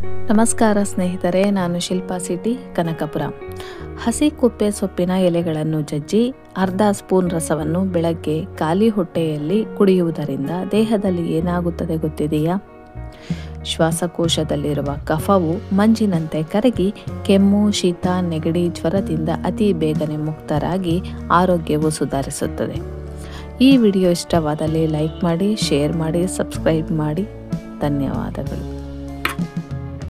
ನಮಸ್ಕಾರ ಸ್ನೇಹಿತರೆ, ನಾನು ಶಿಲ್ಪಾ ಸಿಟಿ ಕನಕಪುರ. ಹಸಿ ಕುಪ್ಪೆ ಸೊಪ್ಪಿನ ಎಲೆಗಳನ್ನು ಜಜ್ಜಿ ಅರ್ಧ ಸ್ಪೂನ್ ರಸವನ್ನು ಬೆಳಗ್ಗೆ ಖಾಲಿ ಹೊಟ್ಟೆಯಲ್ಲಿ ಕುಡಿಯುವುದರಿಂದ ದೇಹದಲ್ಲಿ ಏನಾಗುತ್ತದೆ ಗೊತ್ತಿದೆಯಾ? ಶ್ವಾಸಕೋಶದಲ್ಲಿರುವ ಕಫವು ಮಂಜಿನಂತೆ ಕರಗಿ ಕೆಮ್ಮು, ಶೀತ, ನೆಗಡಿ, ಜ್ವರದಿಂದ ಅತಿ ಬೇಗನೆ ಮುಕ್ತರಾಗಿ ಆರೋಗ್ಯವು ಸುಧಾರಿಸುತ್ತದೆ. ಈ ವಿಡಿಯೋ ಇಷ್ಟವಾದಲ್ಲಿ ಲೈಕ್ ಮಾಡಿ, ಶೇರ್ ಮಾಡಿ, ಸಬ್ಸ್ಕ್ರೈಬ್ ಮಾಡಿ. ಧನ್ಯವಾದಗಳು.